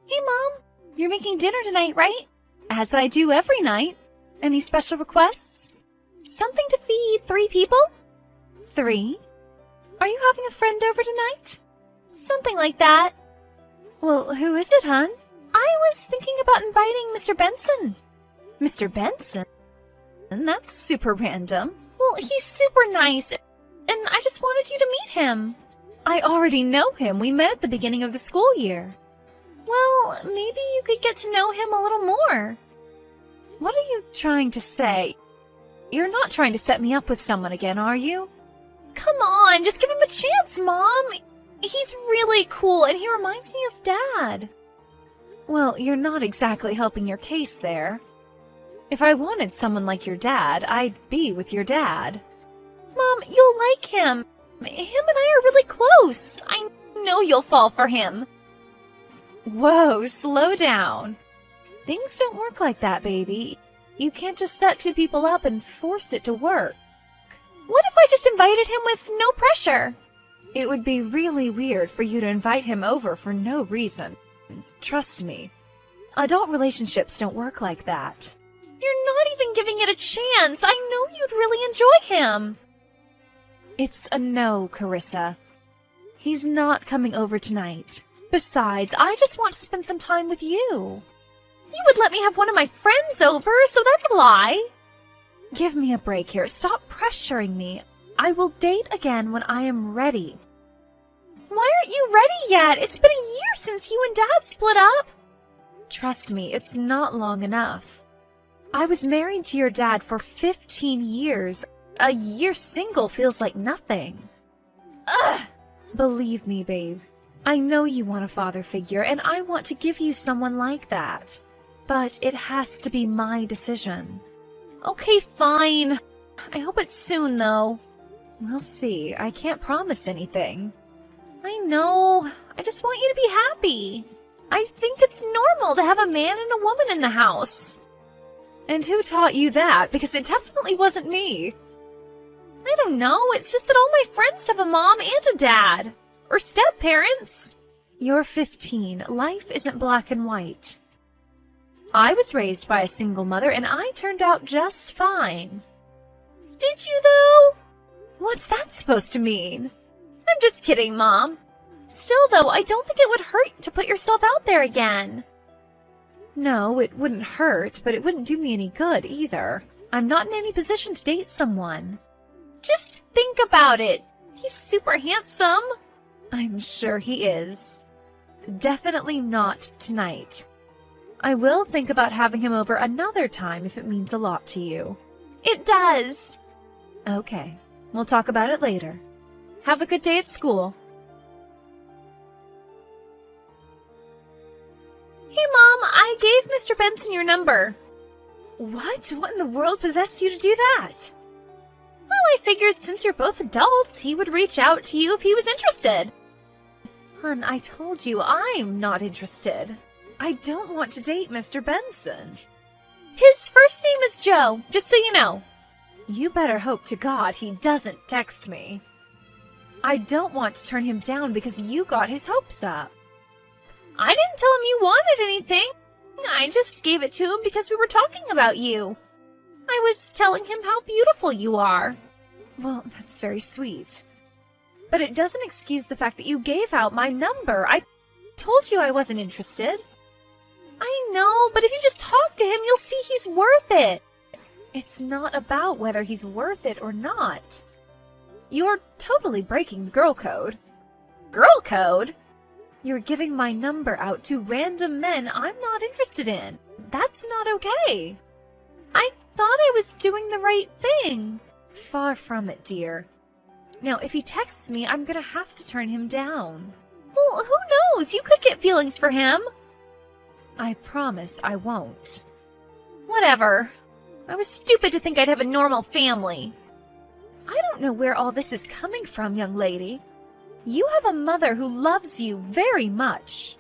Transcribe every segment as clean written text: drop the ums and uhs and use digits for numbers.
Hey, Mom! You're making dinner tonight, right? As I do every night. Any special requests? Something to feed 3 people? 3? Are you having a friend over tonight? Something like that. Well, who is it, hon? I was thinking about inviting Mr. Benson. Mr. Benson? That's super random. Well, he's super nice, and I just wanted you to meet him. I already know him. We met at the beginning of the school year. Well, maybe you could get to know him a little more. What are you trying to say? You're not trying to set me up with someone again, are you? Come on, just give him a chance, Mom. He's really cool, and he reminds me of Dad. Well, you're not exactly helping your case there. If I wanted someone like your dad, I'd be with your dad. Mom, you'll like him. Him and I are really close. I know you'll fall for him. Whoa, slow down. Things don't work like that, baby. You can't just set 2 people up and force it to work. What if I just invited him with no pressure? It would be really weird for you to invite him over for no reason. Trust me. Adult relationships don't work like that. You're not even giving it a chance. I know you'd really enjoy him. It's a no, Carissa. He's not coming over tonight. Besides, I just want to spend some time with you. You would let me have one of my friends over, so that's a lie. Give me a break here. Stop pressuring me. I will date again when I am ready. Why aren't you ready yet? It's been a year since you and Dad split up. Trust me, it's not long enough. I was married to your dad for 15 years. A year single feels like nothing. Ugh! Believe me, babe. I know you want a father figure, and I want to give you someone like that. But it has to be my decision. Okay, fine. I hope it's soon, though. We'll see. I can't promise anything. I know. I just want you to be happy. I think it's normal to have a man and a woman in the house. And who taught you that? Because it definitely wasn't me. I don't know. It's just that all my friends have a mom and a dad. Or step-parents. You're 15. Life isn't black and white. I was raised by a single mother, and I turned out just fine. Did you, though? What's that supposed to mean? I'm just kidding, Mom. Still, though, I don't think it would hurt to put yourself out there again. No, it wouldn't hurt, but it wouldn't do me any good, either. I'm not in any position to date someone. Just think about it. He's super handsome. I'm sure he is. Definitely not tonight. I will think about having him over another time if it means a lot to you. It does. Okay, we'll talk about it later. Have a good day at school. Hey, Mom, I gave Mr. Benson your number. What? What in the world possessed you to do that? Well, I figured since you're both adults, he would reach out to you if he was interested. Hun, I told you I'm not interested. I don't want to date Mr. Benson. His first name is Joe, just so you know. You better hope to God he doesn't text me. I don't want to turn him down because you got his hopes up. I didn't tell him you wanted anything. I just gave it to him because we were talking about you. I was telling him how beautiful you are. Well, that's very sweet. But it doesn't excuse the fact that you gave out my number. I told you I wasn't interested. I know, but if you just talk to him, you'll see he's worth it. It's not about whether he's worth it or not. You're totally breaking the girl code. Girl code? You're giving my number out to random men I'm not interested in. That's not okay. I thought I was doing the right thing. Far from it, dear. Now, if he texts me, I'm gonna have to turn him down. Well, who knows? You could get feelings for him. I promise I won't. Whatever. I was stupid to think I'd have a normal family. I don't know where all this is coming from, young lady. You have a mother who loves you very much.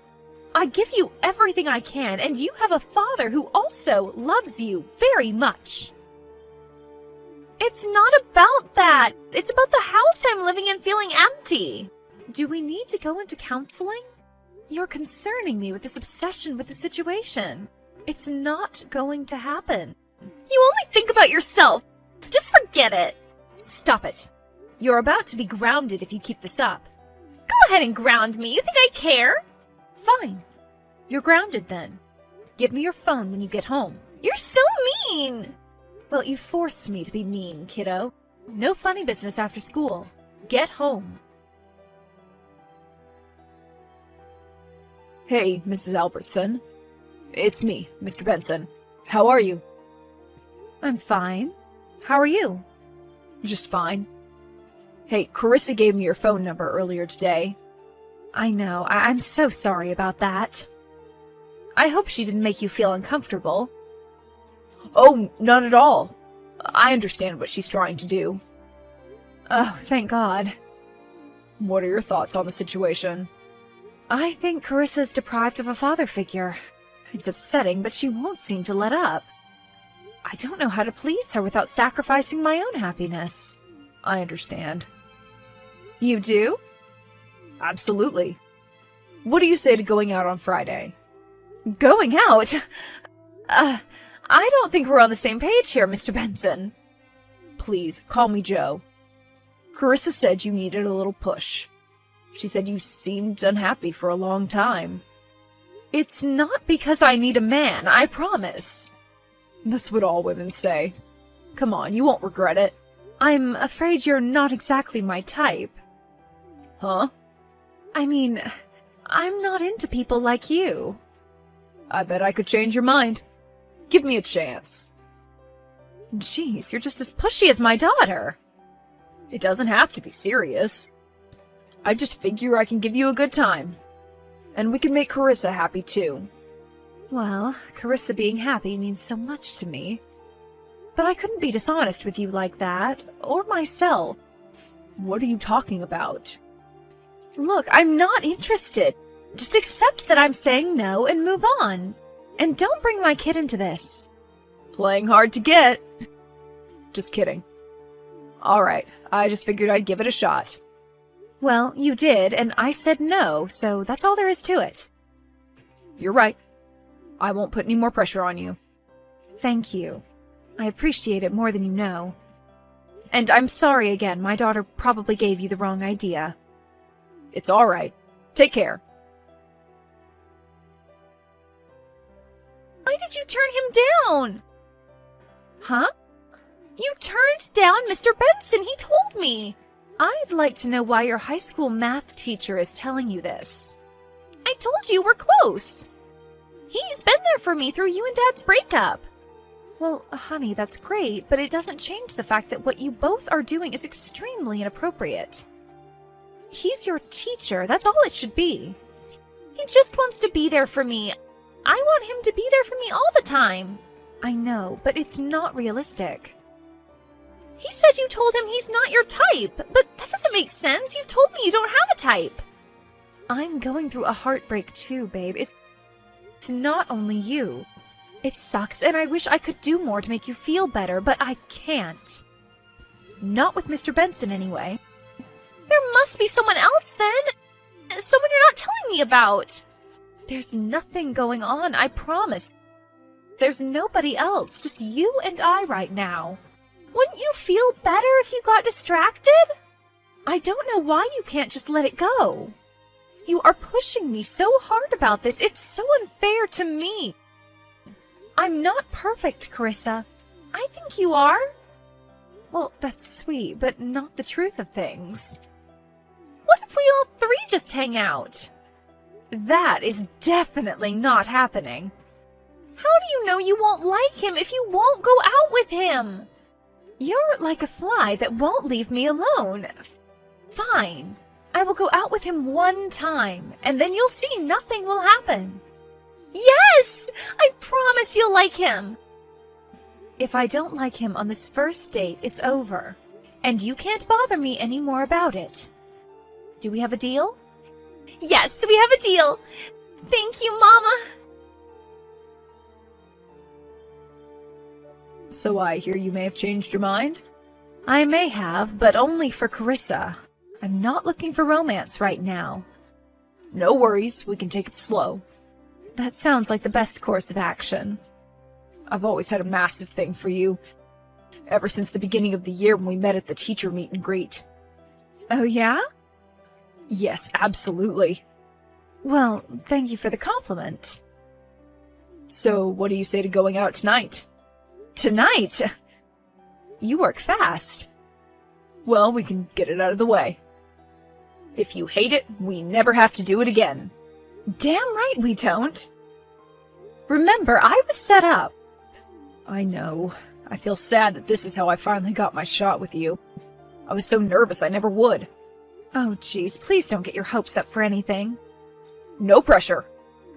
I give you everything I can, and you have a father who also loves you very much. It's not about that. It's about the house I'm living in feeling empty. Do we need to go into counseling? You're concerning me with this obsession with the situation. It's not going to happen. You only think about yourself. Just forget it. Stop it. You're about to be grounded if you keep this up. Go ahead and ground me. You think I care? Fine. You're grounded then. Give me your phone when you get home. You're so mean! Well, you forced me to be mean, kiddo. No funny business after school. Get home. Hey, Mrs. Albertson. It's me, Mr. Benson. How are you? I'm fine. How are you? Just fine. Hey, Carissa gave me your phone number earlier today. I know. I'm so sorry about that. I hope she didn't make you feel uncomfortable. Oh, not at all. I understand what she's trying to do. Oh, thank God. What are your thoughts on the situation? I think Carissa's deprived of a father figure. It's upsetting, but she won't seem to let up. I don't know how to please her without sacrificing my own happiness. I understand. You do? Absolutely. What do you say to going out on Friday? Going out? I don't think we're on the same page here, Mr. Benson. Please, call me Joe. Carissa said you needed a little push. She said you seemed unhappy for a long time. It's not because I need a man, I promise. That's what all women say. Come on, you won't regret it. I'm afraid you're not exactly my type. Huh? I mean, I'm not into people like you. I bet I could change your mind. Give me a chance. Jeez, you're just as pushy as my daughter. It doesn't have to be serious. I just figure I can give you a good time. And we can make Carissa happy too. Well, Carissa being happy means so much to me. But I couldn't be dishonest with you like that, or myself. What are you talking about? Look, I'm not interested. Just accept that I'm saying no and move on. And don't bring my kid into this. Playing hard to get. Just kidding. Alright, I just figured I'd give it a shot. Well, you did, and I said no, so that's all there is to it. You're right. I won't put any more pressure on you. Thank you. I appreciate it more than you know. And I'm sorry again, my daughter probably gave you the wrong idea. It's alright. Take care. Why did you turn him down? Huh? You turned down Mr. Benson, he told me. I'd like to know why your high school math teacher is telling you this. I told you we're close. He's been there for me through you and Dad's breakup. Well, honey, that's great, but it doesn't change the fact that what you both are doing is extremely inappropriate. He's your teacher, that's all it should be. He just wants to be there for me. I want him to be there for me all the time. I know, but it's not realistic. He said you told him he's not your type, but that doesn't make sense. You've told me you don't have a type. I'm going through a heartbreak too, babe. It's not only you. It sucks, and I wish I could do more to make you feel better, but I can't. Not with Mr. Benson, anyway. There must be someone else, then. Someone you're not telling me about. There's nothing going on, I promise. There's nobody else, just you and I right now. Wouldn't you feel better if you got distracted? I don't know why you can't just let it go. You are pushing me so hard about this. It's so unfair to me. I'm not perfect, Carissa. I think you are. Well, that's sweet, but not the truth of things. What if we all three just hang out? That is definitely not happening. How do you know you won't like him if you won't go out with him? You're like a fly that won't leave me alone. Fine. I will go out with him one time, and then you'll see nothing will happen. Yes! I promise you'll like him. If I don't like him on this first date, it's over. And you can't bother me anymore about it. Do we have a deal? Yes, we have a deal. Thank you, Mama. So I hear you may have changed your mind? I may have, but only for Carissa. I'm not looking for romance right now. No worries, we can take it slow. That sounds like the best course of action. I've always had a massive thing for you. Ever since the beginning of the year when we met at the teacher meet and greet. Oh, yeah? Yes, absolutely. Well, thank you for the compliment. So, what do you say to going out tonight? Tonight? You work fast. Well, we can get it out of the way. If you hate it, we never have to do it again. Damn right we don't. Remember, I was set up. I know. I feel sad that this is how I finally got my shot with you. I was so nervous I never would. Oh, jeez, please don't get your hopes up for anything. No pressure.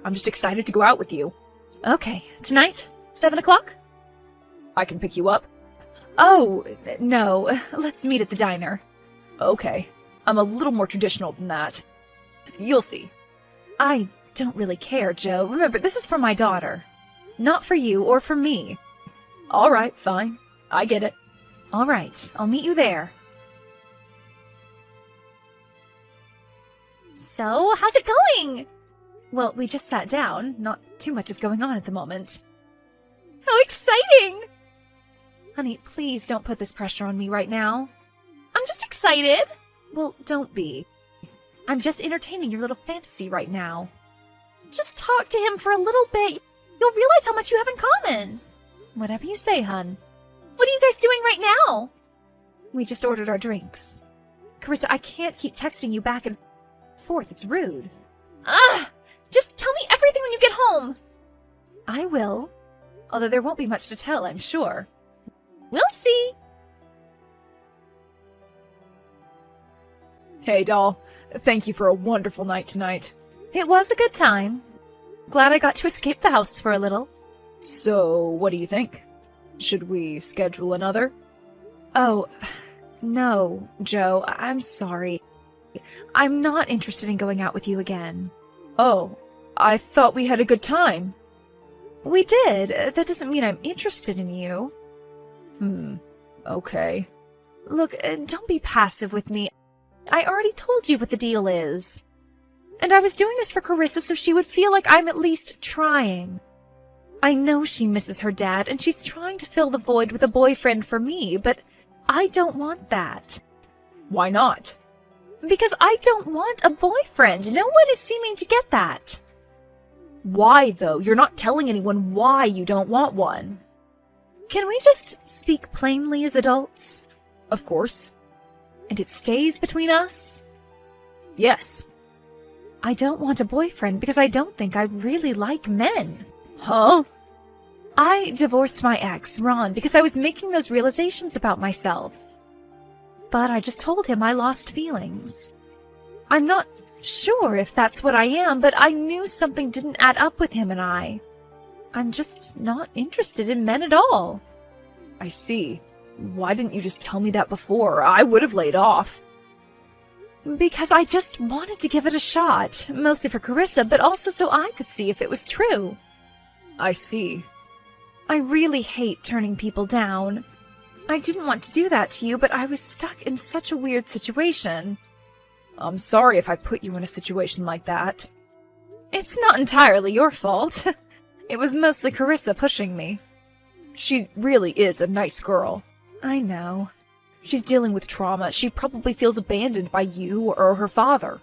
I'm just excited to go out with you. Okay, tonight? 7 o'clock? I can pick you up. Oh, no. Let's meet at the diner. Okay. I'm a little more traditional than that. You'll see. I don't really care, Joe. Remember, this is for my daughter. Not for you or for me. All right, fine. I get it. All right, I'll meet you there. So, how's it going? Well, we just sat down. Not too much is going on at the moment. How exciting! Honey, please don't put this pressure on me right now. I'm just excited. Well, don't be. I'm just entertaining your little fantasy right now. Just talk to him for a little bit. You'll realize how much you have in common. Whatever you say, hun. What are you guys doing right now? We just ordered our drinks. Carissa, I can't keep texting you back and forth. It's rude. Ugh! Just tell me everything when you get home. I will. Although there won't be much to tell, I'm sure. We'll see. Hey, doll. Thank you for a wonderful night tonight. It was a good time. Glad I got to escape the house for a little. So, what do you think? Should we schedule another? Oh, no, Joe. I'm sorry. I'm not interested in going out with you again. Oh, I thought we had a good time. We did. That doesn't mean I'm interested in you. Okay. Look, don't be passive with me. I already told you what the deal is. And I was doing this for Carissa so she would feel like I'm at least trying. I know she misses her dad, and she's trying to fill the void with a boyfriend for me, but I don't want that. Why not? Because I don't want a boyfriend. No one is seeming to get that. Why, though? You're not telling anyone why you don't want one. Can we just speak plainly as adults? Of course. And it stays between us? Yes. I don't want a boyfriend because I don't think I really like men. Huh? I divorced my ex, Ron, because I was making those realizations about myself. But I just told him I lost feelings. I'm not sure if that's what I am, but I knew something didn't add up with him and I. I'm just not interested in men at all. I see. Why didn't you just tell me that before? I would have laid off. Because I just wanted to give it a shot, mostly for Carissa, but also so I could see if it was true. I see. I really hate turning people down. I didn't want to do that to you, but I was stuck in such a weird situation. I'm sorry if I put you in a situation like that. It's not entirely your fault. It was mostly Carissa pushing me. She really is a nice girl. I know. She's dealing with trauma. She probably feels abandoned by you or her father.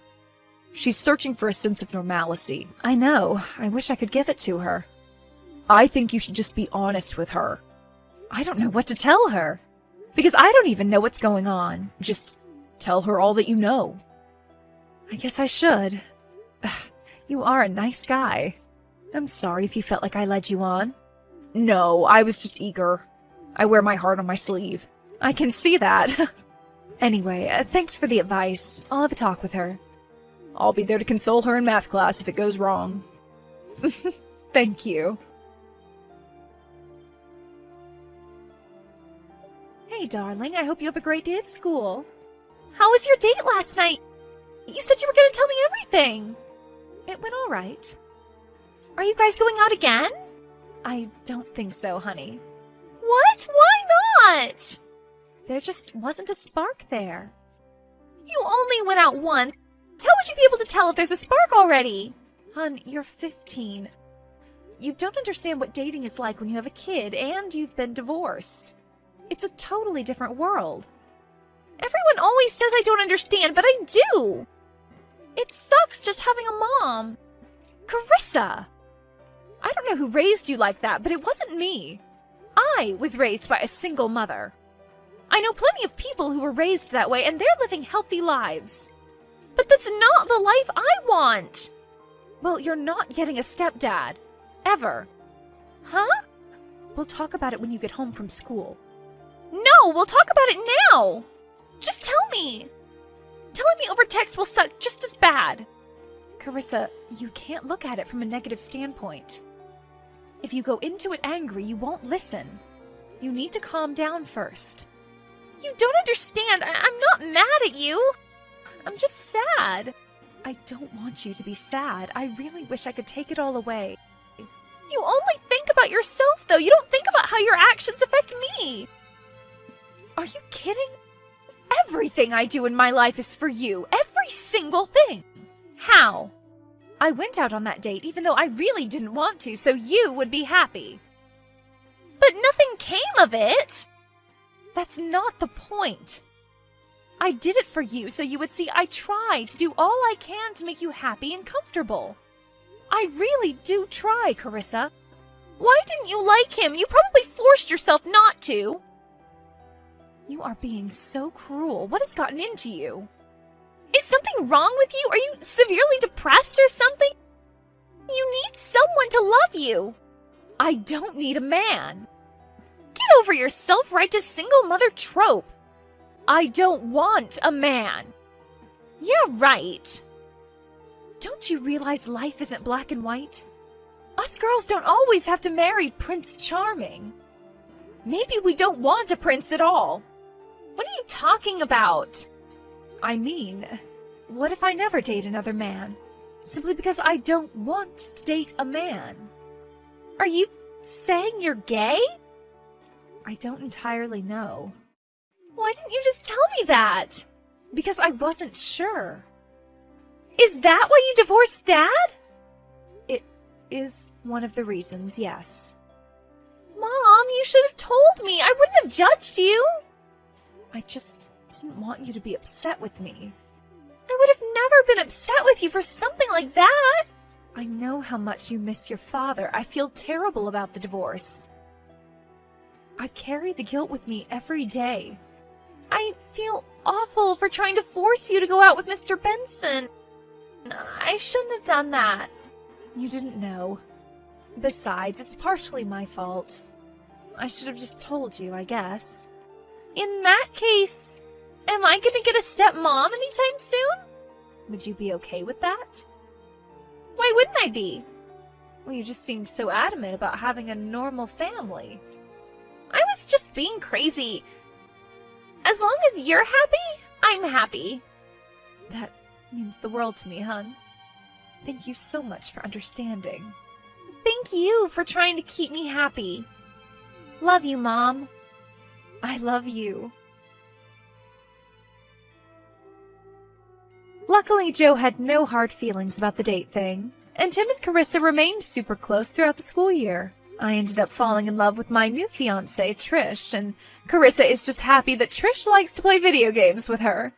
She's searching for a sense of normalcy. I know. I wish I could give it to her. I think you should just be honest with her. I don't know what to tell her. Because I don't even know what's going on. Just tell her all that you know. I guess I should. You are a nice guy. I'm sorry if you felt like I led you on. No, I was just eager. I wear my heart on my sleeve. I can see that. Anyway, thanks for the advice. I'll have a talk with her. I'll be there to console her in math class if it goes wrong. Thank you. Hey, darling, I hope you have a great day at school. How was your date last night? You said you were going to tell me everything. It went all right. Are you guys going out again? I don't think so, honey. What? Why not? There just wasn't a spark there. You only went out once, How would you be able to tell if there's a spark already? Hun, you're 15. You don't understand what dating is like when you have a kid and you've been divorced. It's a totally different world. Everyone always says I don't understand, but I do. It sucks just having a mom. Carissa! I don't know who raised you like that, but it wasn't me. I was raised by a single mother. I know plenty of people who were raised that way, and they're living healthy lives. But that's not the life I want. Well, you're not getting a stepdad. Ever. Huh? We'll talk about it when you get home from school. No, we'll talk about it now. Just tell me. Telling me over text will suck just as bad. Carissa, you can't look at it from a negative standpoint. If you go into it angry, you won't listen. You need to calm down first. You don't understand. I'm not mad at you. I'm just sad. I don't want you to be sad. I really wish I could take it all away. You only think about yourself, though. You don't think about how your actions affect me. Are you kidding? Everything I do in my life is for you. Every single thing. How? I went out on that date even though I really didn't want to, so you would be happy. But nothing came of it. That's not the point. I did it for you so you would see I try to do all I can to make you happy and comfortable. I really do try, Carissa. Why didn't you like him? You probably forced yourself not to. You are being so cruel. What has gotten into you? Is something wrong with you? Are you severely depressed or something? You need someone to love you. I don't need a man. Get over your self-righteous single mother trope. I don't want a man. Yeah, right. Don't you realize life isn't black and white? Us girls don't always have to marry Prince Charming. Maybe we don't want a prince at all. What are you talking about? I mean, what if I never date another man? Simply because I don't want to date a man. Are you saying you're gay? I don't entirely know. Why didn't you just tell me that? Because I wasn't sure. Is that why you divorced Dad? It is one of the reasons, yes. Mom, you should have told me. I wouldn't have judged you. I just didn't want you to be upset with me. I would have never been upset with you for something like that. I know how much you miss your father. I feel terrible about the divorce. I carry the guilt with me every day. I feel awful for trying to force you to go out with Mr. Benson. I shouldn't have done that. You didn't know. Besides, it's partially my fault. I should have just told you, I guess. In that case, am I gonna get a stepmom anytime soon? Would you be okay with that? Why wouldn't I be? Well, you just seemed so adamant about having a normal family. I was just being crazy. As long as you're happy, I'm happy. That means the world to me, hun. Thank you so much for understanding. Thank you for trying to keep me happy. Love you, Mom. I love you. Luckily, Joe had no hard feelings about the date thing, and Tim and Carissa remained super close throughout the school year. I ended up falling in love with my new fiancée, Trish, and Carissa is just happy that Trish likes to play video games with her.